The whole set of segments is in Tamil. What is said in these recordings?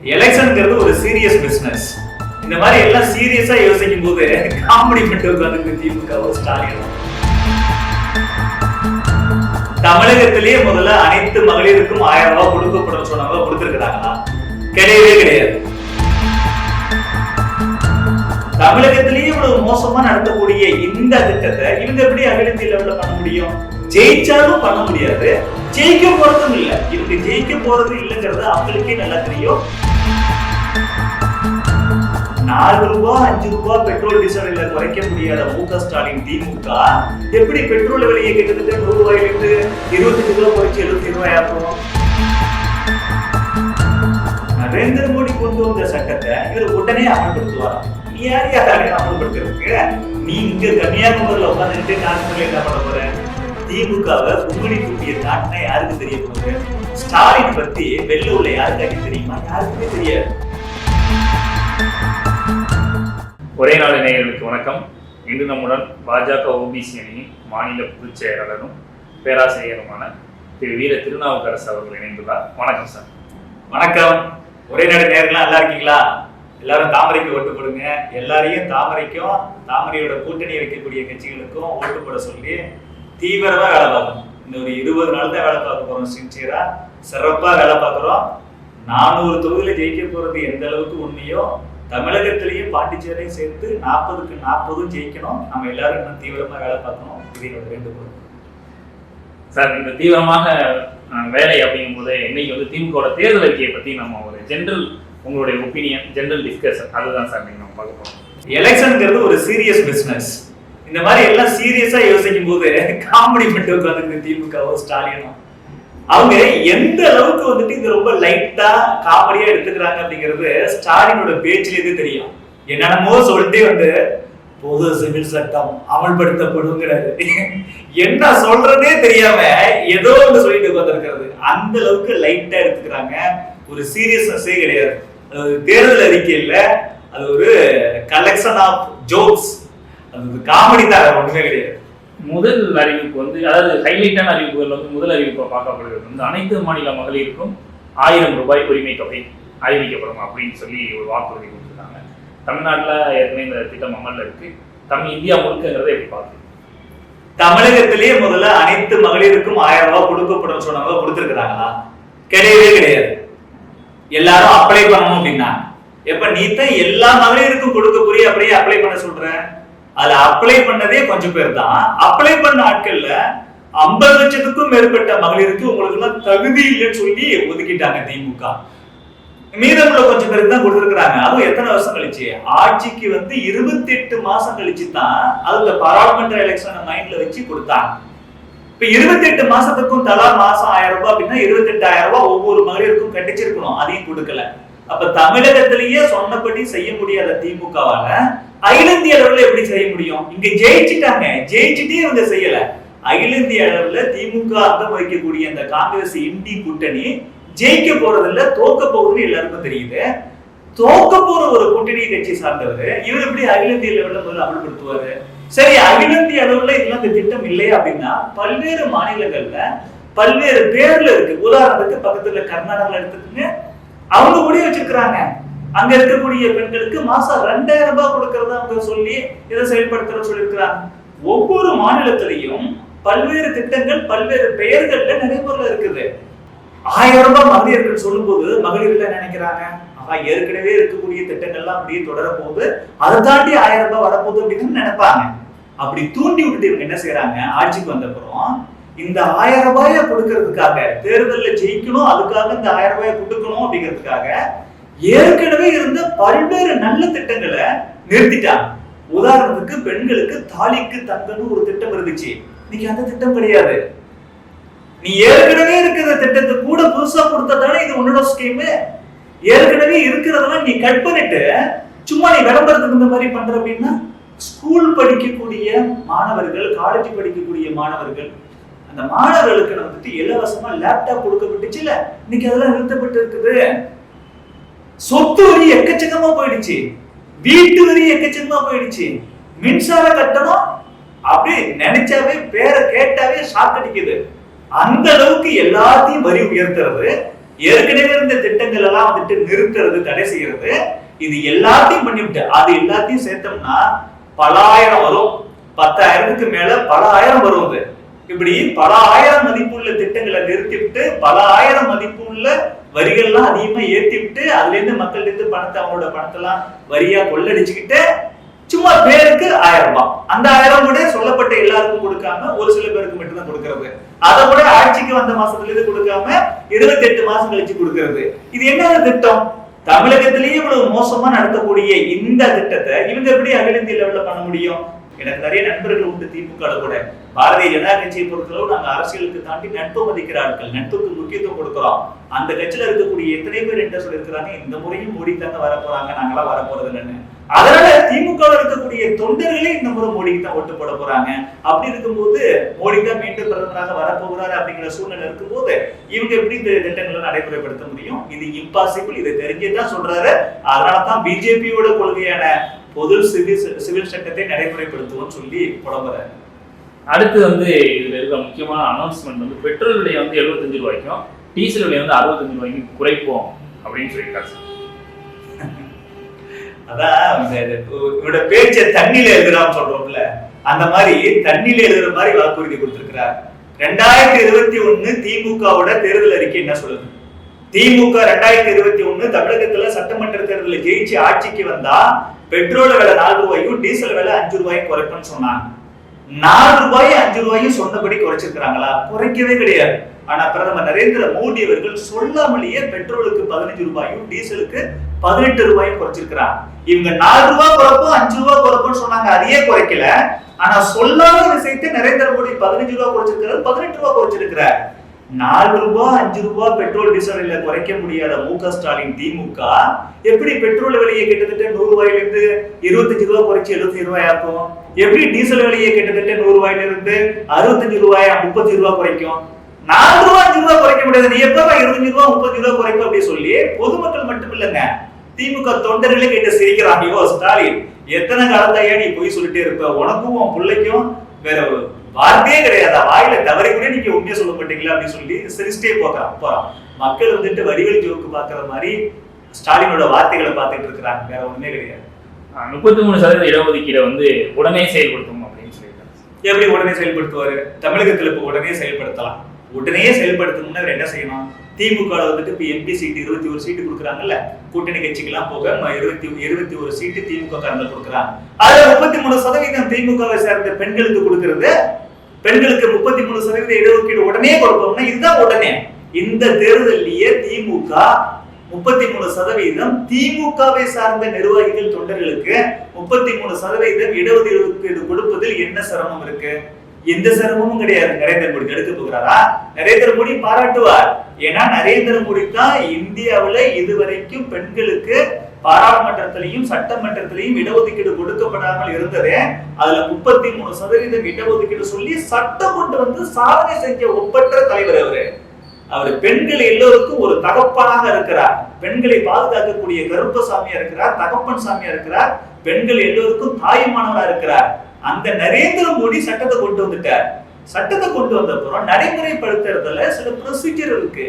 எலெக்ஷன்ங்கிறது ஒரு சீரியஸ் பிசினஸ். இந்த மாதிரி எல்லாம் சீரியஸா யோசிக்கும் போது காமெடி மட்டும் உட்கார்ந்து திமுக ஸ்டாலின் தமிழகத்திலேயே முதல்ல அனைத்து மகளிருக்கும் 1000 ரூபாய் கொடுக்கப்படும் சொன்னவங்க கொடுத்திருக்கிறாங்களா? கிடையவே கிடையாது. தமிழகத்திலேயே இவ்வளவு மோசமா நடத்தக்கூடிய இந்த திட்டத்தை இவங்க எப்படி அகில இந்திய லெவல்ல பண்ண முடியும்? ஜெயிச்சாலும் பண்ண முடியாது, ஜெயிக்க போறதும் இல்ல. இவங்க ஜெயிக்க போறது இல்லைங்கிறது அவங்களுக்கே நல்லா தெரியும். 4 ரூபாய் 5 ரூபாய் பெட்ரோல் டீசல் விலை குறைக்க முடியாத மு.க. ஸ்டாலின் திமுக எப்படி பெட்ரோல் விலையை கிட்டத்தட்ட 100 ரூபாயிலிருந்து 25 ரூபாய் குறைச்சு 72 ரூபாய் ஆக்கும்? நரேந்திர மோடி கொண்டு வந்த சட்டத்தை இவர் உடனே அமல்படுத்துவாரா? நீ யாரையும் அமல்படுத்துறதுக்கு? நீ இங்க கன்னியாகுமரியில உட்காந்துட்டு காஷ்மீர்ல என்ன பண்ண போற? திமுகவை கும்படி குட்டிய தாட்டினா யாருக்கு தெரிய போகுது? ஸ்டாலின் பத்தி வெள்ள உள்ள யாருக்காட்டி தெரியுமா? யாருக்குமே தெரியாது. ஒரே நாடு நேயர்களுக்கு வணக்கம். இன்று நம்முடன் பாஜக ஓபிசி அணியின் மாநில பொதுச் செயலாளரும் பேராசிரியருமான திரு வீர திருநாவுக்கரசு அவர்கள் இணைந்துள்ளார். வணக்கம் சார். வணக்கம். ஒரே நாடு நேயர்களா நல்லா இருக்கீங்களா? எல்லாரும் தாமரைக்கு ஓட்டு போடுங்க. எல்லாரையும் தாமரைக்கும் தாமரையோட கூட்டணி வைக்கக்கூடிய கட்சிகளுக்கும் ஓட்டு போட சொல்லி தீவிரமா வேலை பார்க்கணும். இந்த ஒரு 20 நாள் தான் வேலை பார்க்க போறோம். சின்சியரா சிறப்பா வேலை பார்க்கிறோம். 400 தொகுதியில ஜெயிக்க போறது எந்த அளவுக்கு உண்மையோ தமிழகத்திலையும் பாண்டிச்சேரியும் சேர்த்து 40க்கு 40 ஜெயிக்கணும். நம்ம எல்லாரும் இன்னும் தீவிரமா வேலை பார்க்கணும். இது என்னோட வேண்டுகோள் சார். இந்த தீவிரமாக வேலை அப்படிங்கும் போது இன்னைக்கு திமுக தேர்தல் அறிக்கையை பத்தி நம்ம ஒரு ஜெனரல் உங்களுடைய ஒப்பீனியன், ஜெனரல் டிஸ்கஷன் அதுதான் சார் நீங்க நம்ம பார்க்க போறோம். எலெக்ஷன்ங்கிறது ஒரு சீரியஸ் பிசினஸ். இந்த மாதிரி எல்லாம் சீரியஸா யோசிக்கும் போது காமெடி மட்டும் உட்கார்ந்து திமுக ஸ்டாலினும் அவங்க எந்த அளவுக்கு இது ரொம்ப லைட்டா காமெடியா எடுத்துக்கிறாங்க அப்படிங்கிறது ஸ்டாலினோட பேச்சிலேயே தெரியும். என்னென்னமோ சொல்லிட்டே பொது சிவில் சட்டம் அமல்படுத்தப்படுங்கிறாரு. என்ன சொல்றதே தெரியாம ஏதோ ஒன்று சொல்லிட்டு உட்கார்ந்துருக்கிறது. அந்த அளவுக்கு லைட்டா எடுத்துக்கிறாங்க. ஒரு சீரியஸ்னஸே கிடையாது. தேர்தல் அறிக்கையில அது ஒரு கலெக்ஷன் ஆஃப் ஜோக்ஸ், அது காமெடி தான், ஒண்ணுமே கிடையாது. முதல் அறிவிப்பு அதாவது ஹைலைட்டான அறிவிப்புகள் முதல் அறிவிப்பை பார்க்கப்படுகிறது அனைத்து மாநில மகளிருக்கும் 1000 ரூபாய் உரிமை தொகை அறிவிக்கப்படும் அப்படின்னு சொல்லி ஒரு வாக்குறுதி கொடுத்துருக்காங்க. தமிழ்நாட்டில் ஏற்கனவே இந்த திட்டம் அமல்ல இருக்கு. இந்தியா முழுக்கங்கிறத எப்படி பார்க்குறீங்க? தமிழகத்திலேயே முதல்ல அனைத்து மகளிருக்கும் 1000 ரூபாய் கொடுக்கப்படும் சொன்னவங்க கொடுத்திருக்கிறாங்களா? கிடையவே கிடையாது. எல்லாரும் அப்ளை பண்ணணும் அப்படின்னா எப்ப நீத்தான் எல்லா மகளிருக்கும் கொடுக்க போறிய அப்படியே அப்ளை பண்ண சொல்ற? அதுல அப்ளை பண்ணதே கொஞ்சம் பேர் தான். அப்ளை பண்ண ஆட்கள்ல 50 லட்சத்துக்கும் மேற்பட்ட மகளிருக்கு உங்களுக்கு எல்லாம் தகுதி இல்லைன்னு சொல்லி ஒதுக்கிட்டாங்க திமுக. மீதமுள்ள கொஞ்சம் பேருக்கு தான் கொடுத்திருக்கிறாங்க. அதுவும் எத்தனை வருஷம் கழிச்சு? ஆட்சிக்கு 28 மாசம் கழிச்சு தான் அதுல பாராளுமன்ற எலெக்ஷன் மைண்ட்ல வச்சு கொடுத்தாங்க. இப்ப 28 மாசத்துக்கும் தலா மாசம் 1000 ரூபாய் அப்படின்னா 28,000 ரூபாய் ஒவ்வொரு மகளிருக்கும் கட்டிச்சிருக்கணும். அதையும் கொடுக்கல. அப்ப தமிழகத்திலேயே சொன்னபடி செய்ய முடியாத திமுகவால அகில இந்திய அளவுல எப்படி செய்ய முடியும்? இங்க ஜெயிச்சுட்டாங்க, ஜெயிச்சுட்டே இவங்க செய்யல. அகில இந்திய அளவுல திமுக அங்கம் வகிக்கக்கூடிய அந்த காங்கிரஸ் இந்தி கூட்டணி ஜெயிக்க போறதில்ல, தோக்க போகுதுன்னு எல்லாருக்கும் தெரியுது. தோக்க போற ஒரு கூட்டணி கட்சி சார்ந்தவர் இவர் எப்படி அகில இந்திய லெவல்ல முதல்ல அமல்படுத்துவாரு? சரி, அகில இந்திய அளவுல இதெல்லாம் இந்த திட்டம் இல்லையா அப்படின்னா பல்வேறு மாநிலங்கள்ல பல்வேறு பேர்ல இருக்கு. உதாரணத்துக்கு பக்கத்துல கர்நாடகால எடுத்துக்கோங்க, அவங்க கூட வச்சிருக்கிறாங்க. அங்க இருக்கக்கூடிய பெண்களுக்கு மாசம் 2000 ரூபாய் கொடுக்கறத அவங்க சொல்லி இதை செயல்படுத்துற சொல்லியிருக்கிறாங்க. ஒவ்வொரு மாநிலத்திலையும் பல்வேறு திட்டங்கள் பல்வேறு பெயர்கள்ல நடைமுறையில் இருக்குது. 1000 ரூபாய் மகளிர்கள் சொல்லும் போது மகளிர்கள் நினைக்கிறாங்க, ஏற்கனவே இருக்கக்கூடிய திட்டங்கள்லாம் அப்படியே தொடர போது அதை தாண்டி 1000 ரூபாய் வரப்போகுது அப்படின்னு நினைப்பாங்க. அப்படி தூண்டி விட்டுட்டு இவங்க என்ன செய்யறாங்க? ஆட்சிக்கு வந்தப்புறம் இந்த 1000 ரூபாய கொடுக்கறதுக்காக தேர்தலில் ஜெயிக்கணும், அதுக்காக இந்த 1000 ரூபாய் கொடுக்கணும் அப்படிங்கிறதுக்காக ஏற்கனவே இருந்த பல்வேறு நல்ல திட்டங்களை நிறுத்திட்டாங்க. உதாரணத்துக்கு பெண்களுக்கு தாலிக்கு தங்கன்னு ஒரு திட்டம் இருந்துச்சு. இன்னைக்கு அந்த திட்டம் கிடையாது. நீ ஏற்கனவே இருக்கிற திட்டத்தை கூட புதுசா கொடுத்ததானே இது உன்னோட ஸ்கீம். ஏற்கனவே இருக்கிறதெல்லாம் நீ கட் பண்ணிட்டு சும்மா நீ விளம்பரத்துக்கு இந்த மாதிரி பண்ற அப்படின்னா ஸ்கூல் படிக்கக்கூடிய மாணவர்கள், காலேஜ் படிக்கக்கூடிய மாணவர்கள், அந்த மாணவர்களுக்கு இலவசமா லேப்டாப் கொடுக்கப்பட்டுச்சு இல்ல, இன்னைக்கு அதெல்லாம் நிறுத்தப்பட்டு இருக்குது. சொத்து வரி எக்கச்சக்கமா போயிடுச்சு, வீட்டு வரி எக்கச்சக்கமா போயிடுச்சு, மின்சார கட்டணம் அப்படி நினைச்சாவே பேரை கேட்டாவே ஷாக் அடிக்குது. அந்த அளவுக்கு எல்லாத்தையும் வரி உயர்த்துறது. ஏற்கனவே இருந்த திட்டங்கள் எல்லாம் வந்துட்டு நிறுத்துறது, தடை செய்யறது, இது எல்லாத்தையும் பண்ணிவிட்டு அது எல்லாத்தையும் சேர்த்தோம்னா பல ஆயிரம் வரும். 10,000க்கு மேல பல ஆயிரம் வரும். இப்படி பல ஆயிரம் மதிப்புள்ள திட்டங்களை நிறுத்திவிட்டு பல ஆயிரம் மதிப்புள்ள வரிகள்லாம் அதிகமா ஏத்திவிட்டு அதுல இருந்து மக்கள்கிட்ட இருந்து பணத்தை, அவங்களோட பணத்தெல்லாம் வரியா கொள்ளடிச்சுக்கிட்டு சும்மா பேருக்கு 1000 ரூபாய், அந்த 1000 கூட சொல்லப்பட்ட எல்லாருக்கும் கொடுக்காம ஒரு சில பேருக்கு மட்டும்தான் கொடுக்கறது. அதை கூட ஆட்சிக்கு வந்த மாசத்துல இருந்து கொடுக்காம 28 மாசம் கழிச்சு கொடுக்கறது. இது என்ன திட்டம்? தமிழகத்திலேயே இவ்வளவு மோசமா நடத்தக்கூடிய இந்த திட்டத்தை இவங்க எப்படி அகில இந்திய லெவல்ல பண்ண முடியும்? எனக்கு நிறைய நண்பர்கள் உண்டு திமுக கூட. பாரதிய ஜனதா கட்சியை பொறுத்தளவு நாங்க அரசியலுக்கு தாண்டி நட்பு மதிக்கிற ஆட்கள், நட்புக்கு முக்கியத்துவம் கொடுக்கிறோம். அந்த கட்சியில இருக்கக்கூடிய எத்தனை பேர் என்ன சொல்லியிருக்கிறாங்க, இந்த முறையும் மோடி தாங்க வர போறாங்க, நாங்களாம் வர போறது இல்லைன்னு. அதனால திமுக இருக்கக்கூடிய தொண்டர்களே இந்த முறை மோடிக்கு தான் ஓட்டு போட போறாங்க. அப்படி இருக்கும்போது மோடி தான் மீண்டும் பிரதமராக வரப்போகிறாரு அப்படிங்கிற சூழ்நிலை இருக்கும்போது இவங்க எப்படி இந்த திட்டங்களை நடைமுறைப்படுத்த முடியும்? இது இம்பாசிபிள். இதை தெரிஞ்சுதான் சொல்றாரு. அதனாலதான் பிஜேபியோட கொள்கையான பொது சிவில் சட்டத்தை நடைமுறைப்படுத்துவோம் சொல்லி புலம்புறாரு. அடுத்து இதுல இருக்க முக்கியமான அனௌன்ஸ்மெண்ட் பெட்ரோல் விலையை 75 ரூபாய்க்கும் டீசல் விலையை 65 ரூபாய்க்கும் குறைப்போம் அப்படின்னு சொல்லியிருக்காரு. அதான் இவரோட பேச்ச தண்ணியில எழுதுறான்னு சொல்றோம்ல, அந்த மாதிரி தண்ணியில எழுதுற மாதிரி வாக்குறுதி கொடுத்திருக்கிறார். 2021 திமுகவோட தேர்தல் அறிக்கை என்ன சொல்லுது? திமுக 2021 தமிழகத்துல சட்டமன்ற தேர்தலில் ஜெயிச்சு ஆட்சிக்கு வந்தா பெட்ரோல் விலை 4 ரூபாயும் டீசல் விலை 5 ரூபாயும் குறைப்பேன்னு சொன்னாங்க. 4 ரூபாய் 5 ரூபாயும் சொன்னபடி குறைச்சிருக்கிறாங்களா? குறைக்கவே கிடையாது. ஆனா பிரதமர் நரேந்திர மோடி அவர்கள் சொல்லாமலேயே பெட்ரோலுக்கு 15 ரூபாயும் டீசலுக்கு 18 ரூபாயும் குறைச்சிருக்கிறாங்க. இவங்க 4 ரூபாய் குறைப்போம் 5 ரூபாய் குறைப்போம்னு சொன்னாங்க, அதையே குறைக்கல. ஆனா சொல்லாத விஷயத்தை நரேந்திர மோடி 15 ரூபாய் குறைச்சிருக்கிறார், 18 ரூபாய் குறைச்சிருக்கிறார். 4 ரூபாய் 5 ரூபாய் பெட்ரோல் டீசல் விலை குறைக்க முடியாத மு.க. ஸ்டாலின் திமுக எப்படி பெட்ரோல் விலையை கிட்டத்தட்ட 100 ரூபாயில இருந்து 25 ரூபாய் குறைச்சு 75 ரூபாய் ஆக்கும்? எப்படி டீசல் விலையை கிட்டத்தட்ட 100 ரூபாயில இருந்து 65 ரூபாய் 30 ரூபாய் குறைக்கும்? 4 ரூபாய் 5 ரூபாய் குறைக்க முடியாது. நீ எப்ப 25 ரூபாய் 30 ரூபாய் குறைக்கும் அப்படி சொல்லி பொதுமக்கள் மட்டும் இல்லங்க, திமுக தொண்டர்களே கேட்டு சிரிக்கிறாங்க. ஐயோ ஸ்டாலின், எத்தனை காலத்தையா நீ போய் சொல்லிட்டே இருப்ப? உனக்கும் உன் பிள்ளைக்கும் வேற வார்த்தையே கிடையாது, வாயில தவறி கூட நீங்க உண்மையை சொல்ல மாட்டீங்களா அப்படின்னு சொல்லி சிரிச்சிட்டே போறான். மக்கள் வரிவழி ஜோக்கு பாக்குற மாதிரி ஸ்டாலினோட வார்த்தைகளை பார்த்துட்டு இருக்கிறாங்க, வேற ஒண்ணுமே கிடையாது. 33% இடஒதுக்கீடு உடனே செயல்படுத்தும் அப்படின்னு சொல்லியிருக்காங்க. எப்படி உடனே செயல்படுத்துவாரு? தமிழகத்துல இப்ப உடனே செயல்படுத்தலாம். உடனே செயல்படுத்தணும்னா என்ன செய்யணும்? திமுக இப்ப எம்பி சீட்டு 21 சீட்டு கொடுக்குறாங்கல்ல, கூட்டணி கட்சிக்கெல்லாம் போக 21 சீட்டு திமுக காரங்க கொடுக்குறாங்க. அதுல 33% திமுகவை சேர்ந்த பெண்களுக்கு கொடுக்கிறது. பெண்களுக்கு 33% இடஒதுக்கீடு உடனே கொடுப்போம்னா இதுதான் உடனே. இந்த தேர்தலிலேயே திமுக 33% திமுகவை சார்ந்த நிர்வாகிகள் தொண்டர்களுக்கு 33% இடஒதுக்கீடு கொடுப்பதில் என்ன சிரமம் இருக்கு? எந்த சிரமமும் கிடையாது. நரேந்திர மோடி எடுக்க போகிறாரா? நரேந்திர மோடி பாராட்டுவார். ஏன்னா நரேந்திர மோடி தான் இந்தியாவில இதுவரைக்கும் பெண்களுக்கு பாராளுமன்றத்திலையும் சட்டமன்றத்திலையும் இடஒதுக்கீடு கொடுக்கப்படாமல் இருந்ததே. அதுல 33% இடஒதுக்கீடு சொல்லி சட்டம் கொண்டு சாதனை செஞ்ச ஒப்பற்ற தலைவர் அவரு. அவர் பெண்கள் எல்லோருக்கும் ஒரு தகப்பனாக இருக்கிறார். பெண்களை பாதுகாக்கக்கூடிய கருப்பசாமியா இருக்கிறார், தகப்பன் சாமியா இருக்கிறார். பெண்கள் எல்லோருக்கும் தாயுமானவரா இருக்கிறார். அந்த நரேந்திர மோடி சட்டத்தை கொண்டு வந்துட்டார். சட்டத்தை கொண்டு வந்த அப்புறம் நடைமுறைப்படுத்துறதுல சில ப்ரொசீஜர் இருக்கு.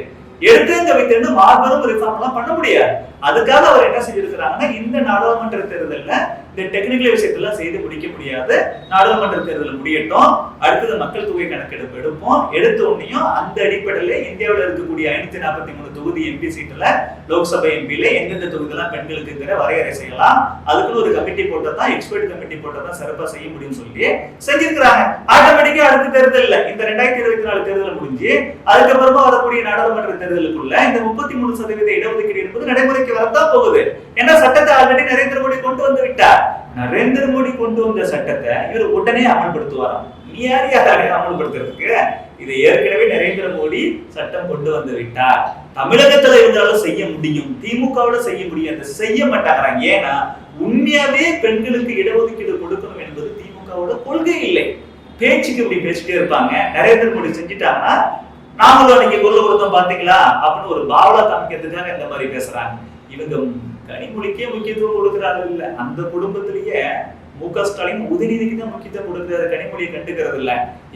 எடுத்து வைத்து மாபெரும் ரிஃபார்ம் எல்லாம் பண்ண முடியாது. அதுக்காக அவர் என்ன செஞ்சிருக்கிறாங்கன்னா, இந்த நாடாளுமன்ற தேர்தல்ல இந்த டெக்னிக்கல் விஷயத்தெல்லாம் செய்து முடிக்க முடியாது. நாடாளுமன்ற தேர்தல் முடியட்டும், அடுத்தது மக்கள் தொகை கணக்கெடுப்பு எடுப்போம். எடுத்த உடனேயும் அந்த அடிப்படையில இந்தியாவில் இருக்கக்கூடிய 543 தொகுதி எம்பி சீட்டுல லோக்சபா எம்பியில எந்தெந்த தொகுதியெல்லாம் பெண்களுக்குங்கிற வரையறை செய்யலாம். அதுக்குன்னு ஒரு கமிட்டி போட்டதான், எக்ஸ்பர்ட் கமிட்டி போட்டதான் சிறப்பா செய்ய முடியும்னு சொல்லி செஞ்சிருக்கிறாங்க. ஆட்டோமேட்டிக்கா அடுத்த தேர்தல் இந்த 2024 தேர்தல் முடிஞ்சு அதுக்கப்புறமா வரக்கூடிய நாடாளுமன்ற தேர்தலுக்குள்ள இந்த 33% இடஒதுக்கீடு என்பது நடைமுறைக்கு வரத்தான் போகுது. ஏன்னா சட்டத்தை ஆல்ரெடி நரேந்திர மோடி கொண்டு வந்து விட்டார். நரேந்திர மோடி கொண்டு வந்த சட்டத்தை இவர் உடனே அமல்படுத்துவாராம். நீ யாரையாவது அமல்படுத்துறதுக்கு? இதை ஏற்கனவே நரேந்திர மோடி சட்டம் கொண்டு வந்து விட்டார். தமிழகத்துல இருந்தாலும் செய்ய முடியும், திமுகவோட செய்ய முடியும், அதை செய்ய மாட்டாங்க. ஏன்னா உண்மையாவே பெண்களுக்கு இடஒதுக்கீடு கொடுக்கணும் என்பது திமுகவோட கொள்கை இல்லை. பேச்சுக்கு இப்படி பேசிட்டே இருப்பாங்க. நரேந்திர மோடி செஞ்சுட்டாங்கன்னா நாமளும் அன்னைக்கு குரல் கொடுத்தோம் பாத்தீங்களா அப்படின்னு ஒரு பாவலா காமிக்கிறதுக்காக இந்த மாதிரி பேசுறாங்க. இவங்க கனிமொழிக்கே முக்கியத்துவம் கொடுக்கிறாரு இல்ல. அந்த குடும்பத்திலேயே மு.க. ஸ்டாலின் உதயநிதிக்கு தான் முக்கியத்துவம் கொடுக்கிறாரு, கனிமொழியை கண்டுக்கிறது இல்ல.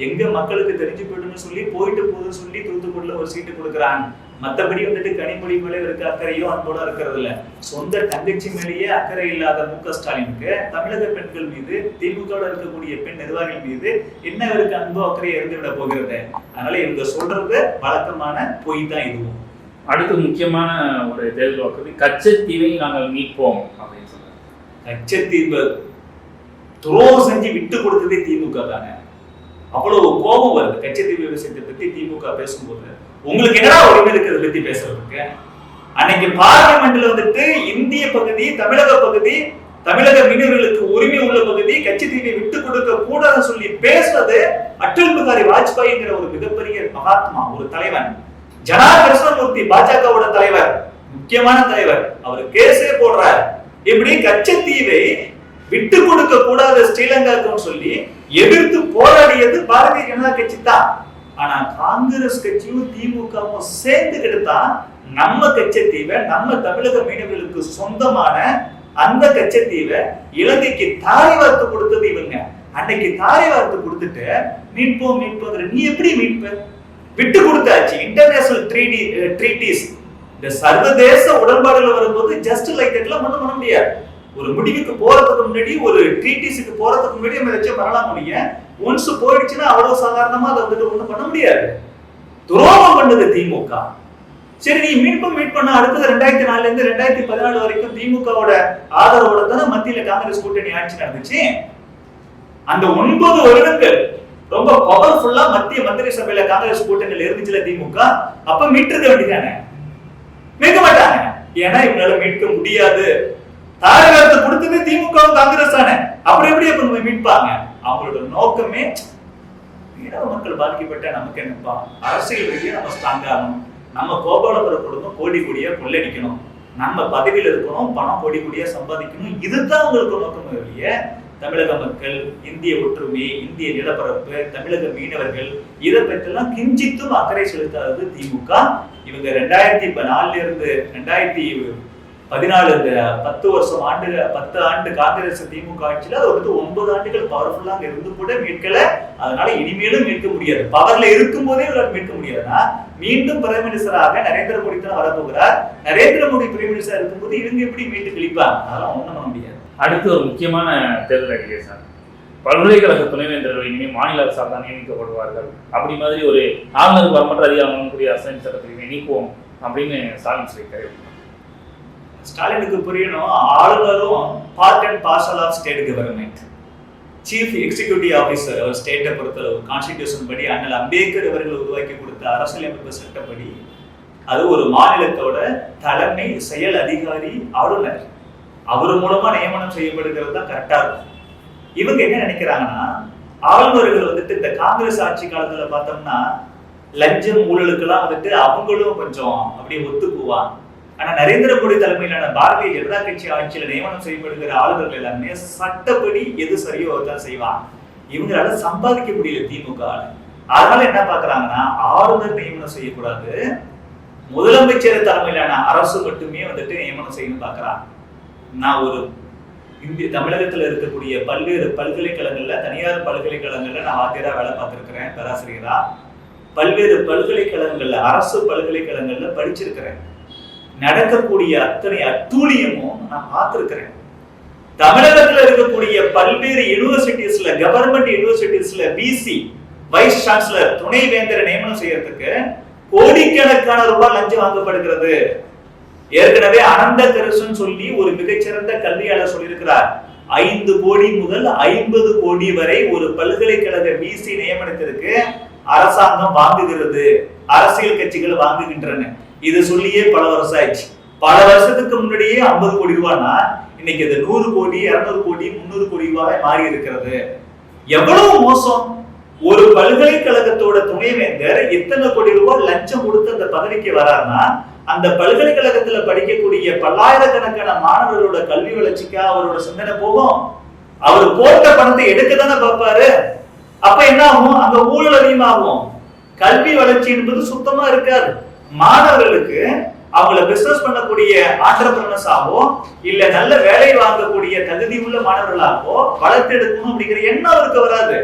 எங்க மக்களுக்கு தெரிஞ்சு போயிடுன்னு சொல்லி போயிட்டு போதுன்னு சொல்லி தூத்துக்குடியில ஒரு சீட்டு கொடுக்குறாங்க. மத்தபடி வந்துட்டு கனிமொழி மேலே இருக்க அக்கறையோ அன்போட இருக்கிறது இல்ல. சொந்த தங்கச்சி மேலேயே அக்கறை இல்லாத மு.க. ஸ்டாலினுக்கு தமிழக பெண்கள் மீது, திமுக இருக்கக்கூடிய பெண் நிர்வாகிகள் மீது என்ன இருக்கு அன்போ அக்கறையை இருந்துவிட போகிறது. அதனால இவங்க சொல்றது வழக்கமான பொய் தான் இதுவும். அடுத்து முக்கியமான ஒரு தேர்தல் வாக்குறுதி, கச்சத்தீவை நாங்கள் மீட்போம் அப்படின்னு சொல்றாங்க. கச்சத்தீவு துரோகம் செஞ்சு விட்டு கொடுத்ததே திமுக தானே. அவ்வளவு கோபம் வருது கச்சத்தீவு விஷயத்தை பத்தி திமுக பேசும்போது. உங்களுக்கு என்னடா உரிமை இருக்கிறத பத்தி பேசுறதுக்கு? அன்னைக்கு பார்லிமெண்ட்ல வந்துட்டு இந்திய பகுதி, தமிழக பகுதி, தமிழக மீனவர்களுக்கு உரிமை உள்ள பகுதி, கச்சத்தீவை விட்டு கொடுக்க கூடாதுன்னு சொல்லி பேசுறது அடல் பிகாரி வாஜ்பாய்ங்கிற ஒரு மிகப்பெரிய மகாத்மா, ஒரு தலைவன். ஜனார் கிருஷ்ணமூர்த்தி பாஜகவோட தலைவர், முக்கியமான தலைவர், அவர் கேஸே போடுறார். இப்படி கச்சத்தீவை விட்டு கொடுக்க கூடாது ஸ்ரீலங்காவுக்கு சொல்லி எதிர்த்து போராடியது பாரதிய ஜனதா கட்சி தான். ஆனா காங்கிரஸ் கட்சியும் திமுகவும் சேர்ந்துகிட்டு தான் நம்ம கச்சத்தீவை, நம்ம தமிழக மீனவர்களுக்கு சொந்தமான அந்த கச்சத்தீவை இலங்கைக்கு தாரை வார்த்து கொடுத்தது இவங்க. அன்னைக்கு தாரை வார்த்து கொடுத்துட்டு மீட்போம் மீட்போம், நீ எப்படி மீட்ப? விட்டு கொடுத்தாச்சு. இன்டர்நேஷனல் ட்ரீட்டிஸ், இந்த சர்வதேச உடன்பாடுகள் வரும்போது ஜஸ்ட் லைக் தட்லாம் பண்ண முடியாது. ஒரு முடிவுக்கு போறதுக்கு முன்னாடி, ஒரு ட்ரீட்டிஸுக்கு போறதுக்கு முன்னாடி நம்ம வச்சு பண்ணலாம் முடியும். ஒன்ஸ் போயிடுச்சுன்னா அவ்வளவு சாதாரணமா அதை வந்துட்டு ஒண்ணும் பண்ண முடியாது. துரோகம் பண்ணது திமுக. சரி, நீ மீட் பண்ண அடுத்தது 2004 இருந்து 2014 வரைக்கும் திமுகவோட ஆதரவோட தானே மத்தியில காங்கிரஸ் கூட்டணி ஆட்சி நடந்துச்சு. அந்த 9 வருடங்கள் ரொம்ப பவர்ஃபுல்லா மத்திய மந்திரி சபையில காங்கிரஸ் கூட்டணியில இருந்துச்சுல திமுக. அப்ப மீட்டிருக்க வேண்டியதானே? மீட்க மாட்டாங்க. ஏன்னா இவங்களால மீட்க முடியாது. தாரகத்தை கொடுத்தது திமுக காங்கிரஸ் தானே. அப்படி எப்படி அப்ப மீட்பாங்க? அவங்களோட நோக்கமே மீனவ மக்கள் பாதிக்கப்பட்ட நமக்கு என்னப்பா, அரசியல் ரீதியா நம்ம ஸ்ட்ராங் ஆகணும், நம்ம கோபாலபுர குடும்பம் கோடி கோடியா கொள்ளடிக்கணும், நம்ம பதவியில் இருக்கணும், பணம் கோடி கோடியா சம்பாதிக்கணும். இதுதான் உங்களுக்கு நோக்கம் இல்லையே. தமிழக மக்கள், இந்திய ஒற்றுமை, இந்திய நிலப்பரப்பு, தமிழக மீனவர்கள், இதை பற்றிலாம் கிஞ்சித்தும் அக்கறை செலுத்தாதது திமுக. இவங்க 2004 இருந்து 2014 10 ஆண்டு காங்கிரஸ் திமுக ஆட்சியில அது வந்து 9 ஆண்டுகள் பவர்ஃபுல்லா இருந்து கூட மீட்கல. அதனால இனிமேலும் மீட்க முடியாது. பவர்ல இருக்கும் போதே மீட்க முடியாதுன்னா மீண்டும் பிரைம் மினிஸ்டராக நரேந்திர மோடி தான் வரப்போகிறார். நரேந்திர மோடி பிரைம் மினிஸ்டர் இருக்கும்போது இவங்க எப்படி மீட்டு கிழிப்பாங்க? அதெல்லாம் ஒண்ணும் பண்ண முடியாது. அடுத்து ஒரு முக்கியமான தேர்தல் அறிக்கை சார், பல்கலைக்கழக துணைவேந்தர்கள் இனிமேல் மாநில அரசால் தான் நியமிக்கப்படுவார்கள். அப்படி மாதிரி ஒரு ஆளுநருக்கு வரமற்ற அதிகாரங்களுக்குரிய அரசியல் சட்டத்தை நீக்குவோம் அப்படின்னு ஸ்டாலின் சொல்லியிருக்காரு. ஸ்டாலினுக்கு புரியணும், ஆளுநரும் part and parcel of state government. Chief executive officer அவர் ஸ்டேட்டை பொறுத்தளவு கான்ஸ்டிடியூஷன் படி அண்ணல் அம்பேத்கர் அவர்கள் உருவாக்கி கொடுத்த அரசியலமைப்பு சட்டப்படி அது ஒரு மாநிலத்தோட தலைமை செயல் அதிகாரி ஆளுநர். அவர் மூலமா நியமனம் செய்யப்படுகிறது தான் கரெக்டா இருக்கும். இவங்க என்ன நினைக்கிறாங்கன்னா, ஆளுநர்கள் வந்துட்டு இந்த காங்கிரஸ் ஆட்சி காலத்துல பார்த்தோம்னா லஞ்சம் ஊழலுக்கெல்லாம் வந்துட்டு அவங்களும் கொஞ்சம் அப்படியே ஒத்துக்குவாங்க. ஆனா நரேந்திர மோடி தலைமையிலான பாரதிய ஜனதா கட்சி ஆட்சியில நியமனம் செய்யப்படுகிற ஆளுநர்கள் எல்லாமே சட்டப்படி எது சரியோ தான் செய்வாங்க. இவங்களால சம்பாதிக்க முடியல திமுக. அதனால என்ன பாக்குறாங்கன்னா, ஆளுநர் நியமனம் செய்யக்கூடாது, முதலமைச்சர் தலைமையிலான அரசு மட்டுமே வந்துட்டு நியமனம் செய்யணும் பாக்குறாங்க. நான் ஒரு இந்திய தமிழகத்துல இருக்கக்கூடிய பல்வேறு பல்கலைக்கழகங்கள்ல, தனியார் பல்கலைக்கழகங்கள்ல நான் ஆசிரியரா வேலை பார்த்திருக்கிறேன், பேராசிரியரா. பல்வேறு பல்கலைக்கழகங்கள்ல, அரசு பல்கலைக்கழகங்கள்ல படிச்சிருக்கிறேன். நடக்கக்கூடிய அத்தனை அட்டூழியமும் நான் பார்த்திருக்கிறேன். தமிழகத்துல இருக்கக்கூடிய பல்வேறு யூனிவர்சிட்டிஸ்ல, கவர்மெண்ட் யூனிவர்சிட்டிஸ்ல பிசி வைஸ் சான்சலர், துணைவேந்தர் நியமனம் செய்யறதுக்கு கோடிக்கணக்கான ரூபாய் லஞ்சம் வாங்கப்படுகிறது. ஏற்கனவே அனந்த கருசன் சொல்லி ஒரு மிகச்சிறந்த கல்வியாளர் சொல்லியிருக்கிறார், 5 கோடி முதல் 50 கோடி வரை ஒரு பல்கலைக்கழக பிசி நியமனத்திற்கு அரசாங்கம் வாங்குகிறது, அரசியல் கட்சிகள் வாங்குகின்றன. இது சொல்லியே பல வருஷம் ஆயிடுச்சு. பல வருஷத்துக்கு முன்னாடியே 50 கோடி ரூபாய்னா இன்னைக்கு அது 100 கோடி, 200 கோடி, 300 கோடி ரூபாய் மாறி இருக்கிறது. எவ்வளவு மோசம்! ஒரு பல்கலைக்கழகத்தோட துணைவேந்தர் எத்தனை கோடி ரூபாய் லஞ்சம் கொடுத்து அந்த பதவிக்கு வராருன்னா, அந்த பல்கலைக்கழகத்துல படிக்கக்கூடிய பல்லாயிரக்கணக்கான மாணவர்களோட கல்வி வளர்ச்சிக்கு அவரோட சிந்தனை போகும். அவர் போட்ட பணத்தை எடுக்க தானே பார்ப்பாரு. அப்ப என்ன ஆகும்? அங்க ஊழல் அதிகமாகும், கல்வி வளர்ச்சி என்பது சுத்தமா இருக்காது. மாணவர்களுக்கு அவங்கள பிசினஸ் பண்ணக்கூடிய ஆண்டர்பிரனர்ஸாவோ இல்ல நல்ல வேலை வாங்கக்கூடிய தகுதி உள்ள மாணவர்களாகவோ வளர்த்தெடுக்கணும் அப்படிங்கிற எண்ணம் அவருக்கு வராது.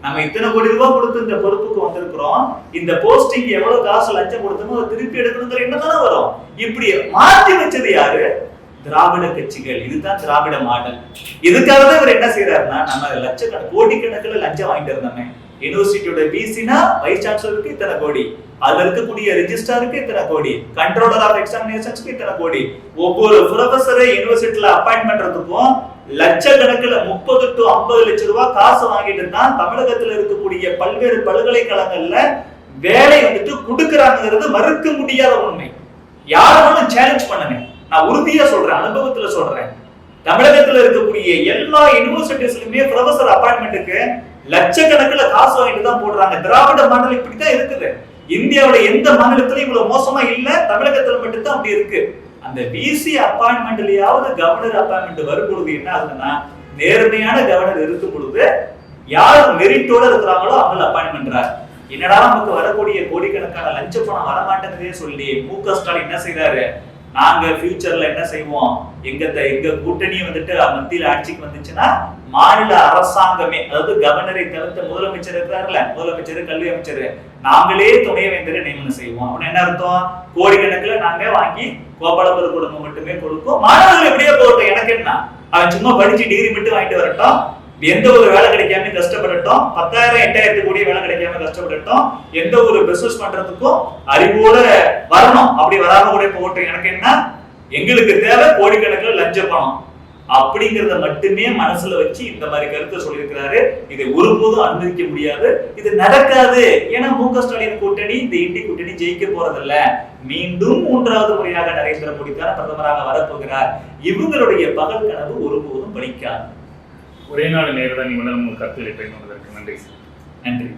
நம்ம இத்தனை கோடி ரூபாய் கொடுத்து இந்த பொறுப்புக்கு வந்திருக்கிறோம், இந்த போஸ்டிங் எவ்வளவு காசு லஞ்சம் கொடுத்தோமோ அதை திருப்பி எடுக்கணுங்கிற எண்ணம் தானே வரும். இப்படி மாற்றி வச்சது யாரு? திராவிட கட்சிகள். இதுதான் திராவிட மாடல். இதுக்காக தான் இவர் என்ன செய்யறாருன்னா, நம்ம லட்சக்கணக்கு கோடிக்கணக்கில் லஞ்சம் வாங்கிட்டு இருந்தோமே, யூனிவர்சிட்டியோட பிசினா வைஸ் சான்சலருக்கு இத்தனை கோடி, அதுல இருக்கக்கூடிய ரெஜிஸ்ட்ராருக்கு இத்தனை கோடி, கண்ட்ரோலர் ஆஃப் எக்ஸாமினேஷன்ஸ்க்கு இத்தனை கோடி, ஒவ்வொரு ப்ரொஃபஸரை யூனிவர்சிட்டியில அப்பாயின்ட் பண்றதுக்கும் லட்சக்கணக்கில் 30 to 50 லட்சம் ரூபாய் காசு வாங்கிட்டு தான் தமிழகத்துல இருக்கக்கூடிய பல்வேறு பல்கலைக்கழகங்கள்ல வேலை வந்துட்டு கொடுக்கறாங்கிறது மறுக்க முடியாத உண்மை. யாரும் சேலஞ்ச் பண்ணுங்க, நான் உறுதியா சொல்றேன், அனுபவத்துல சொல்றேன். தமிழகத்துல இருக்கக்கூடிய எல்லா யூனிவர்சிட்டிஸ்லயுமே ப்ரொஃபஸர் அப்பாயின்மெண்ட்டுக்கு லட்சக்கணக்கில் காசு வாங்கிட்டு தான் போடுறாங்க. திராவிட மாடல் இப்படித்தான் இருக்குது. இந்தியாவுல எந்த மாநிலத்திலும் இவ்வளவு மோசமா இல்ல, தமிழகத்துல மட்டும்தான் அப்படி இருக்கு. அந்த பிசி அப்பாயின்மெண்ட்லயாவது கவர்னர் அப்பாயின்மெண்ட் வரும் பொழுது என்ன ஆகுதுன்னா, நேர்மையான கவர்னர் இருக்கும் பொழுது யார் மெரிட்டோட இருக்கிறாங்களோ அவங்களை அப்பாயின்ட் பண்றாரு. என்னடா நமக்கு வரக்கூடிய கோடிக்கணக்கான லஞ்ச பணம் வரமாட்டேங்குதே சொல்லி மு.க. ஸ்டாலின் என்ன செய்யறாரு, நாங்க ஃபியூச்சர்ல என்ன செய்வோம், எங்க கூட்டணி வந்துட்டு மத்தியில் ஆட்சிக்கு வந்துச்சுன்னா மாநில அரசாங்கமே, அதாவது கவர்னரை தவிர்த்த முதலமைச்சர் இருக்கிறாருல, முதலமைச்சர் கல்வி அமைச்சர், நாங்களே துணைவேந்தரை நியமனம் செய்வோம். அப்படின்னு என்ன அர்த்தம்? கோடிக்கணக்கில் நாங்க வாங்கி கோபாலபுர குடும்பம் மட்டுமே கொடுக்கும், மாணவர்கள் எப்படியே போகட்டும், எனக்கு என்ன, அவன் சும்மா படிச்சு டிகிரி மட்டும் வாங்கிட்டு வரட்டும், எந்த ஒரு வேலை கிடைக்காம கஷ்டப்படட்டும், 10,000 8,000 கோடி வேலை கிடைக்காம கஷ்டப்படட்டும், எந்த ஒரு பிசினஸ் பண்றதுக்கும் அறிவோட வரணும், அப்படி வராம கூட போகட்டும், எனக்கு என்ன, எங்களுக்கு தேவை கோடிக்கணக்கில் லஞ்ச பணம் அப்படிங்கறத மட்டுமே மனசுல வச்சு இந்த மாதிரி கருத்தை சொல்லியிருக்கிறாரு. இதை ஒருபோதும் அனுமதிக்க முடியாது, இது நடக்காது. ஏன்னா மு.க. ஸ்டாலின் கூட்டணி, இந்த இண்டி கூட்டணி ஜெயிக்க போறதில்ல. மீண்டும் 3வது முறையாக நரேந்திர மோடி தான் பிரதமராக வரப்போகிறார். இவங்களுடைய பகல் கனவு ஒருபோதும் பலிக்காது. ஒரே நாடு நேரடி நிபுணர் கருத்து நன்றி. நன்றி.